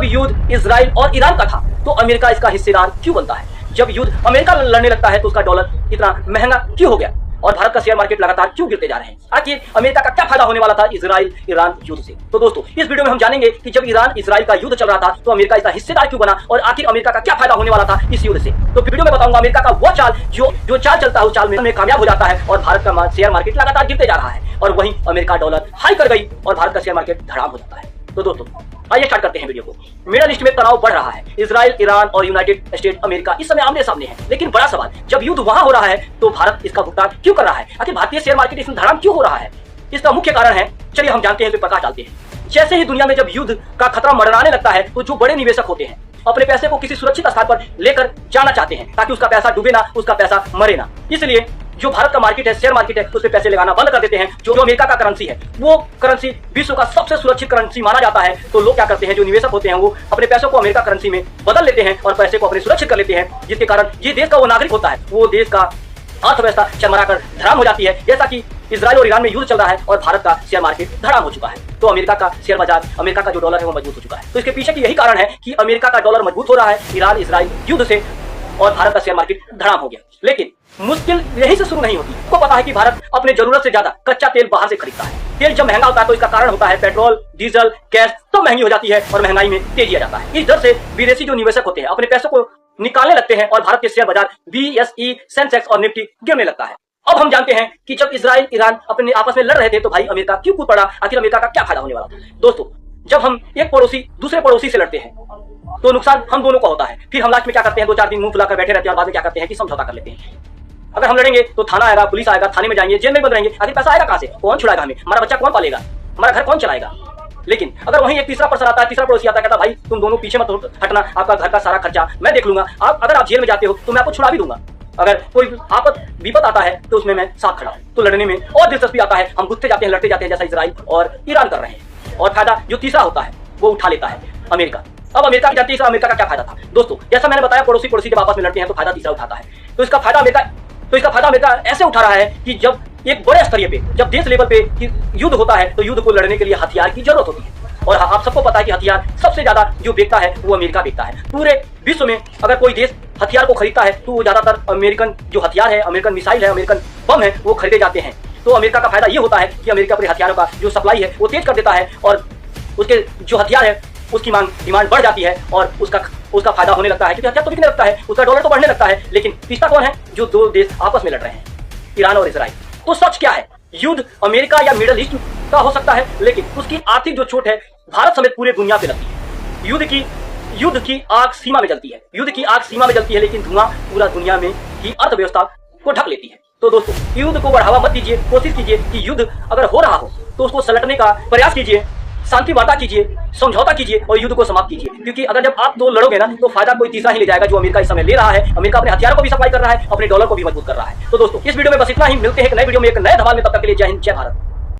युद्ध इजराइल और ईरान का था तो अमेरिका इसका हिस्सेदार क्यों बनता है? जब युद्ध अमेरिका लड़ने लगता है तो उसका डॉलर इतना महंगा क्यों हो गया और भारत का शेयर मार्केट लगातार क्यों गिरते जा रहे हैं? आखिर अमेरिका का क्या फायदा होने वाला था इजराइल ईरान युद्ध से? तो दोस्तों इस वीडियो में हम जानेंगे कि जब ईरान इजराइल का युद्ध चल रहा था तो अमेरिका इसका हिस्सेदार क्यों बना और आखिर अमेरिका का क्या फायदा होने वाला था इस युद्ध से। तो वीडियो में बताऊंगा अमेरिका का वो चाल जो चाल चलता है उस चाल में कामयाब हो जाता है और भारत का शेयर मार्केट लगातार गिरते जा रहा है और वहीं अमेरिका डॉलर हाई कर गई और भारत का शेयर मार्केट धड़ाम हो जाता है। तो दोस्तों आइए स्टार्ट करते हैं वीडियो को। मिडल ईस्ट में तनाव बढ़ रहा है। इजराइल ईरान और यूनाइटेड स्टेट अमेरिका इस समय आमने सामने है, लेकिन बड़ा सवाल जब युद्ध वहां हो रहा है तो भारत इसका भुगतान क्यों कर रहा है? आखिर भारतीय शेयर मार्केट इसमें धड़ाम क्यों हो रहा है? इसका मुख्य कारण है, चलिए हम जानते हैं, तो प्रकाश डालते हैं। जैसे ही दुनिया में जब युद्ध का खतरा मंडराने लगता है तो जो बड़े निवेशक होते हैं अपने पैसे को किसी सुरक्षित स्थान पर लेकर जाना चाहते हैं ताकि उसका पैसा डूबे ना, उसका पैसा मरे ना। इसलिए जो भारत का मार्केट है, शेयर मार्केट है, उस पे पैसे लगाना बंद कर देते हैं। जो अमेरिका का करेंसी है वो करेंसी विश्व का सबसे सुरक्षित करेंसी माना जाता है। तो लोग क्या करते हैं, जो निवेशक होते हैं वो अपने पैसों को अमेरिका करेंसी में बदल लेते हैं और पैसे को अपने सुरक्षित कर लेते हैं, जिसके कारण ये देश का वो नागरिक होता है वो देश का अर्थव्यवस्था चरमरा कर धड़ाम हो जाती है। जैसा कि इजराइल और ईरान में युद्ध चल रहा है और भारत का शेयर मार्केट धड़ाम हो चुका है तो अमेरिका का शेयर बाजार, अमेरिका का जो डॉलर है वो मजबूत हो चुका है। तो इसके पीछे की यही कारण है कि अमेरिका का डॉलर मजबूत हो रहा है ईरान इजराइल युद्ध से और भारत का शेयर मार्केट धड़ाम हो गया। लेकिन मुश्किल यही से शुरू नहीं होती। आपको पता है कि भारत अपने जरूरत से ज्यादा कच्चा तेल बाहर से खरीदता है। तेल जब महंगा होता है तो इसका कारण होता है पेट्रोल, डीजल, गैस तो महंगी हो जाती है और महंगाई में तेजी आ जाता है। इस डर से विदेशी जो निवेशक होते हैं अपने पैसों को निकालने लगते हैं और भारत के शेयर बाजार BSE, सेंसेक्स और निफ्टी गिरने लगता है। अब हम जानते हैं कि जब इजराइल ईरान अपने आपस में लड़ रहे थे तो भाई अमेरिका क्यों कूद पड़ा? आखिर अमेरिका का क्या फायदा होने वाला था? दोस्तों जब हम एक पड़ोसी दूसरे पड़ोसी से लड़ते हैं तो नुकसान हम दोनों का होता है। फिर हम लास्ट में क्या करते हैं, 2-4 दिन मुंह फुलाकर बैठे रहते हैं और बाद में क्या करते हैं कि समझौता कर लेते हैं। अगर हम लड़ेंगे तो थाना आएगा, पुलिस आएगा, थाने में जाएंगे, जेल में बंद रहेंगे। आखिर पैसा आएगा कहां से? कौन छुड़ाएगा हमें? हमारा बच्चा कौन पालेगा? हमारा घर कौन चलाएगा? लेकिन अगर वहीं एक तीसरा पर्सन आता है, तीसरा पड़ोसी आता है, कहता भाई तुम दोनों पीछे मत हटना, आपका घर का सारा खर्चा मैं देख लूंगा, अगर आप जेल में जाते हो तो मैं आपको छुड़ा भी दूंगा। अगर कोई आपत विपत आता है तो उसमें मैं साथ खड़ा हूं। तो लड़ने में और दिलचस्पी आता है, हम घुसते जाते हैं, लड़ते जाते हैं, जैसा इजराइल और ईरान कर रहे हैं। और फायदा जो तीसरा होता है वो उठा लेता है अमेरिका। अब अमेरिका की जानती है अमेरिका का क्या फायदा था? दोस्तों जैसा मैंने बताया, पड़ोसी जब आपस में लड़ते हैं तो फायदा तीसरा उठाता है। तो इसका फायदा अमेरिका ऐसे उठा रहा है कि जब एक बड़े स्तरीय पे, जब देश लेवल पे युद्ध होता है तो युद्ध को लड़ने के लिए हथियार की जरूरत होती है। और आप सबको पता है कि हथियार सबसे ज्यादा जो बेचता है वो अमेरिका बेचता है। पूरे विश्व में अगर कोई देश हथियार को खरीदता है तो वो ज्यादातर अमेरिकन जो हथियार है, अमेरिकन मिसाइल है, अमेरिकन बम है, वो खरीदे जाते हैं। तो अमेरिका का फायदा ये होता है कि अमेरिका अपने हथियारों का जो सप्लाई है वो तेज कर देता है और उसके जो हथियार है उसकी डिमांड बढ़ जाती है और उसका फायदा होने लगता है, क्योंकि हथियार तो बिकने लगता है, उसका डॉलर तो बढ़ने लगता है। लेकिन तीसरा कौन है? जो दो देश आपस में लड़ रहे हैं, ईरान और इजराइल। तो सच क्या है? युद्ध अमेरिका या मिडल ईस्ट का हो सकता है, लेकिन उसकी आर्थिक जो चोट है भारत समेत पूरे दुनिया पे लगती है। युद्ध की आग सीमा में जलती है, युद्ध की आग सीमा में जलती है, लेकिन धुआं पूरा दुनिया में की अर्थव्यवस्था को ढक लेती है। तो दोस्तों युद्ध को बढ़ावा मत दीजिए, कोशिश कीजिए कि युद्ध अगर हो रहा हो तो उसको सलटने का प्रयास कीजिए, शांति वार्ता कीजिए, समझौता कीजिए और युद्ध को समाप्त कीजिए। क्योंकि अगर जब आप दो लड़ोगे ना तो फायदा कोई तीसरा ही ले जाएगा, जो अमेरिका इस समय ले रहा है। अमेरिका अपने हथियारों को भी सप्लाई कर रहा है, अपने डॉलर को भी मजबूत कर रहा है। तो दोस्तों इस वीडियो में बस इतना ही। मिलते हैं एक नए वीडियो में एक नए धमाल में, तब तक के लिए जय हिंद, जय भारत।